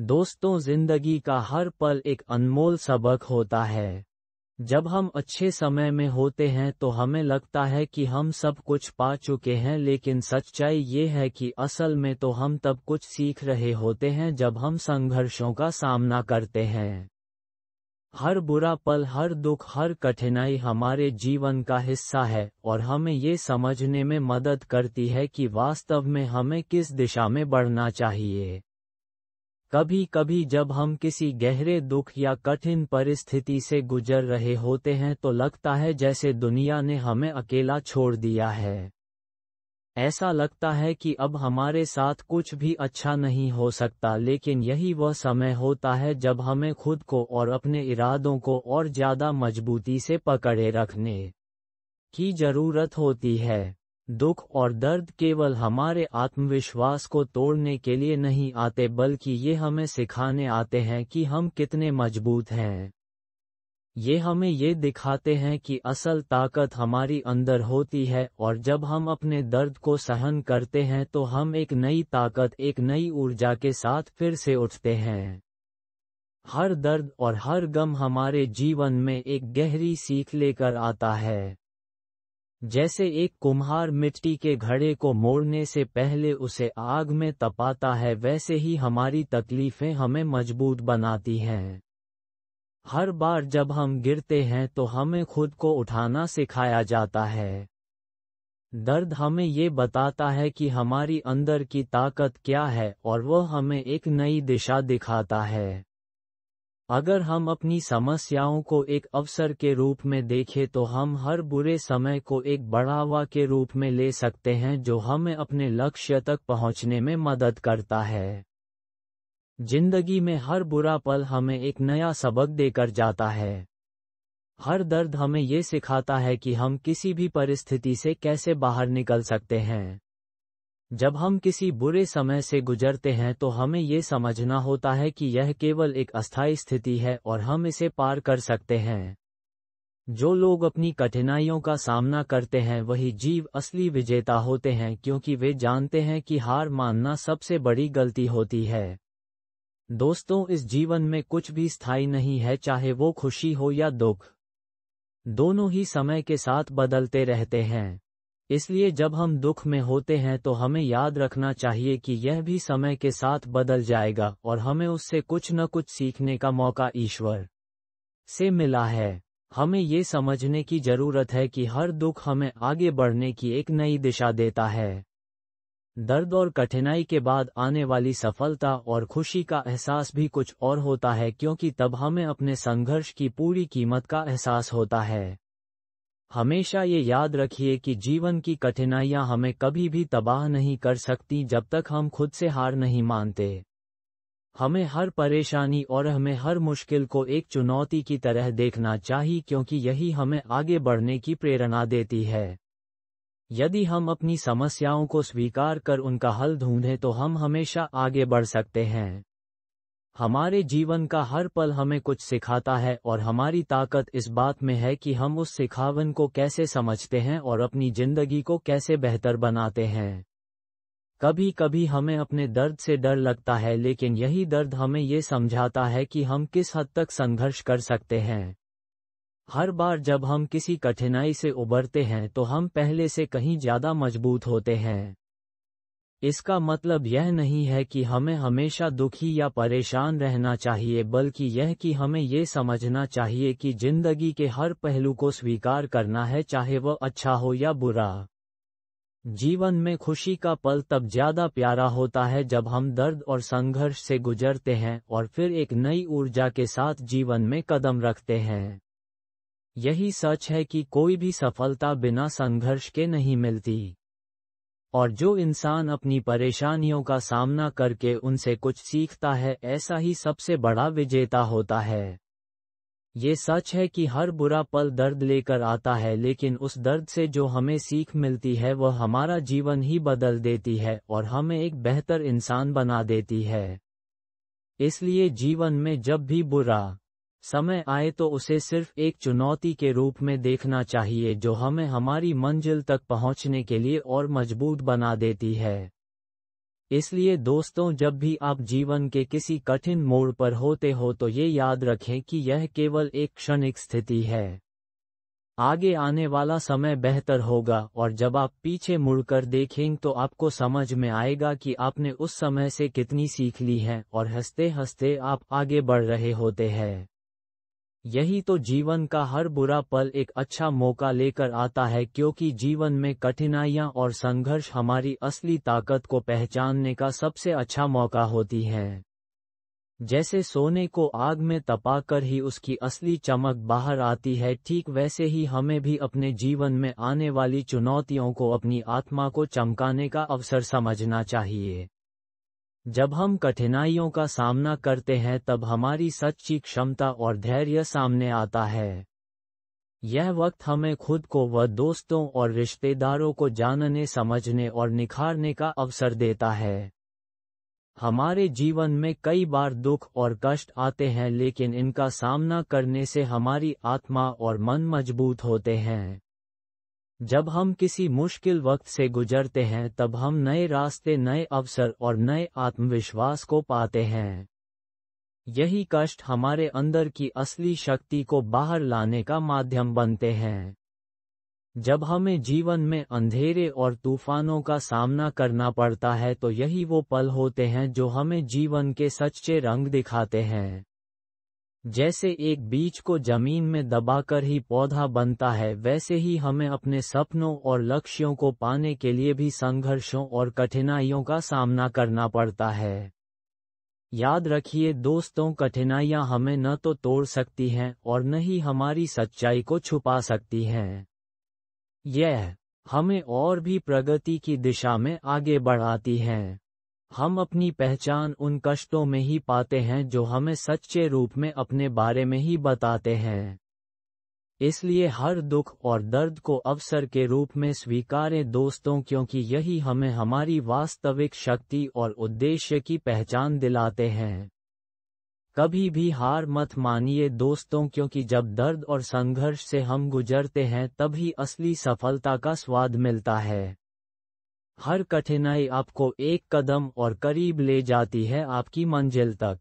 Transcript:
दोस्तों, जिंदगी का हर पल एक अनमोल सबक होता है। जब हम अच्छे समय में होते हैं तो हमें लगता है कि हम सब कुछ पा चुके हैं, लेकिन सच्चाई ये है कि असल में तो हम तब कुछ सीख रहे होते हैं जब हम संघर्षों का सामना करते हैं। हर बुरा पल, हर दुख, हर कठिनाई हमारे जीवन का हिस्सा है और हमें ये समझने में मदद करती है कि वास्तव में हमें किस दिशा में बढ़ना चाहिए। कभी कभी जब हम किसी गहरे दुख या कठिन परिस्थिति से गुजर रहे होते हैं तो लगता है जैसे दुनिया ने हमें अकेला छोड़ दिया है। ऐसा लगता है कि अब हमारे साथ कुछ भी अच्छा नहीं हो सकता, लेकिन यही वह समय होता है जब हमें खुद को और अपने इरादों को और ज़्यादा मजबूती से पकड़े रखने की ज़रूरत होती है। दुख और दर्द केवल हमारे आत्मविश्वास को तोड़ने के लिए नहीं आते, बल्कि ये हमें सिखाने आते हैं कि हम कितने मजबूत हैं। ये हमें ये दिखाते हैं कि असल ताकत हमारी अंदर होती है और जब हम अपने दर्द को सहन करते हैं तो हम एक नई ताकत, एक नई ऊर्जा के साथ फिर से उठते हैं। हर दर्द और हर गम हमारे जीवन में एक गहरी सीख लेकर आता है। जैसे एक कुम्हार मिट्टी के घड़े को मोड़ने से पहले उसे आग में तपाता है, वैसे ही हमारी तकलीफें हमें मजबूत बनाती हैं। हर बार जब हम गिरते हैं तो हमें खुद को उठाना सिखाया जाता है। दर्द हमें ये बताता है कि हमारी अंदर की ताकत क्या है और वह हमें एक नई दिशा दिखाता है। अगर हम अपनी समस्याओं को एक अवसर के रूप में देखें तो हम हर बुरे समय को एक बढ़ावा के रूप में ले सकते हैं जो हमें अपने लक्ष्य तक पहुंचने में मदद करता है। जिंदगी में हर बुरा पल हमें एक नया सबक देकर जाता है। हर दर्द हमें ये सिखाता है कि हम किसी भी परिस्थिति से कैसे बाहर निकल सकते हैं। जब हम किसी बुरे समय से गुजरते हैं तो हमें ये समझना होता है कि यह केवल एक अस्थायी स्थिति है और हम इसे पार कर सकते हैं। जो लोग अपनी कठिनाइयों का सामना करते हैं वही जीव असली विजेता होते हैं, क्योंकि वे जानते हैं कि हार मानना सबसे बड़ी गलती होती है। दोस्तों, इस जीवन में कुछ भी स्थायी नहीं है, चाहे वो खुशी हो या दुख। दोनों ही समय के साथ बदलते रहते हैं। इसलिए जब हम दुख में होते हैं तो हमें याद रखना चाहिए कि यह भी समय के साथ बदल जाएगा और हमें उससे कुछ न कुछ सीखने का मौका ईश्वर से मिला है। हमें ये समझने की जरूरत है कि हर दुख हमें आगे बढ़ने की एक नई दिशा देता है। दर्द और कठिनाई के बाद आने वाली सफलता और खुशी का एहसास भी कुछ और होता है, क्योंकि तब हमें अपने संघर्ष की पूरी कीमत का एहसास होता है। हमेशा ये याद रखिए कि जीवन की कठिनाइयां हमें कभी भी तबाह नहीं कर सकती जब तक हम खुद से हार नहीं मानते। हमें हर परेशानी और हमें हर मुश्किल को एक चुनौती की तरह देखना चाहिए, क्योंकि यही हमें आगे बढ़ने की प्रेरणा देती है। यदि हम अपनी समस्याओं को स्वीकार कर उनका हल ढूंढें तो हम हमेशा आगे बढ़ सकते हैं। हमारे जीवन का हर पल हमें कुछ सिखाता है और हमारी ताकत इस बात में है कि हम उस सिखावन को कैसे समझते हैं और अपनी जिंदगी को कैसे बेहतर बनाते हैं। कभी कभी हमें अपने दर्द से डर लगता है, लेकिन यही दर्द हमें ये समझाता है कि हम किस हद तक संघर्ष कर सकते हैं। हर बार जब हम किसी कठिनाई से उबरते हैं तो हम पहले से कहीं ज़्यादा मजबूत होते हैं। इसका मतलब यह नहीं है कि हमें हमेशा दुखी या परेशान रहना चाहिए, बल्कि यह कि हमें ये समझना चाहिए कि जिंदगी के हर पहलू को स्वीकार करना है, चाहे वह अच्छा हो या बुरा। जीवन में खुशी का पल तब ज़्यादा प्यारा होता है जब हम दर्द और संघर्ष से गुजरते हैं और फिर एक नई ऊर्जा के साथ जीवन में कदम रखते हैं। यही सच है कि कोई भी सफलता बिना संघर्ष के नहीं मिलती, और जो इंसान अपनी परेशानियों का सामना करके उनसे कुछ सीखता है, ऐसा ही सबसे बड़ा विजेता होता है। ये सच है कि हर बुरा पल दर्द लेकर आता है, लेकिन उस दर्द से जो हमें सीख मिलती है वह हमारा जीवन ही बदल देती है और हमें एक बेहतर इंसान बना देती है। इसलिए जीवन में जब भी बुरा समय आए तो उसे सिर्फ एक चुनौती के रूप में देखना चाहिए, जो हमें हमारी मंजिल तक पहुंचने के लिए और मजबूत बना देती है। इसलिए दोस्तों, जब भी आप जीवन के किसी कठिन मोड़ पर होते हो तो ये याद रखें कि यह केवल एक क्षणिक स्थिति है। आगे आने वाला समय बेहतर होगा, और जब आप पीछे मुड़कर देखें तो आपको समझ में आएगा कि आपने उस समय से कितनी सीख ली है, और हंसते हंसते आप आगे बढ़ रहे होते हैं। यही तो जीवन का हर बुरा पल एक अच्छा मौका लेकर आता है, क्योंकि जीवन में कठिनाइयां और संघर्ष हमारी असली ताकत को पहचानने का सबसे अच्छा मौका होती हैं। जैसे सोने को आग में तपाकर ही उसकी असली चमक बाहर आती है, ठीक वैसे ही हमें भी अपने जीवन में आने वाली चुनौतियों को अपनी आत्मा को चमकाने का अवसर समझना चाहिए। जब हम कठिनाइयों का सामना करते हैं तब हमारी सच्ची क्षमता और धैर्य सामने आता है। यह वक्त हमें खुद को व दोस्तों और रिश्तेदारों को जानने, समझने और निखारने का अवसर देता है। हमारे जीवन में कई बार दुख और कष्ट आते हैं, लेकिन इनका सामना करने से हमारी आत्मा और मन मजबूत होते हैं। जब हम किसी मुश्किल वक्त से गुजरते हैं तब हम नए रास्ते, नए अवसर और नए आत्मविश्वास को पाते हैं। यही कष्ट हमारे अंदर की असली शक्ति को बाहर लाने का माध्यम बनते हैं। जब हमें जीवन में अंधेरे और तूफानों का सामना करना पड़ता है तो यही वो पल होते हैं जो हमें जीवन के सच्चे रंग दिखाते हैं। जैसे एक बीज को जमीन में दबाकर ही पौधा बनता है, वैसे ही हमें अपने सपनों और लक्ष्यों को पाने के लिए भी संघर्षों और कठिनाइयों का सामना करना पड़ता है। याद रखिए दोस्तों, कठिनाइयां हमें न तो तोड़ सकती हैं और न ही हमारी सच्चाई को छुपा सकती हैं। यह हमें और भी प्रगति की दिशा में आगे बढ़ाती हैं। हम अपनी पहचान उन कष्टों में ही पाते हैं जो हमें सच्चे रूप में अपने बारे में ही बताते हैं। इसलिए हर दुख और दर्द को अवसर के रूप में स्वीकारें दोस्तों, क्योंकि यही हमें हमारी वास्तविक शक्ति और उद्देश्य की पहचान दिलाते हैं। कभी भी हार मत मानिए दोस्तों, क्योंकि जब दर्द और संघर्ष से हम गुजरते हैं तभी असली सफलता का स्वाद मिलता है। हर कठिनाई आपको एक कदम और करीब ले जाती है आपकी मंजिल तक।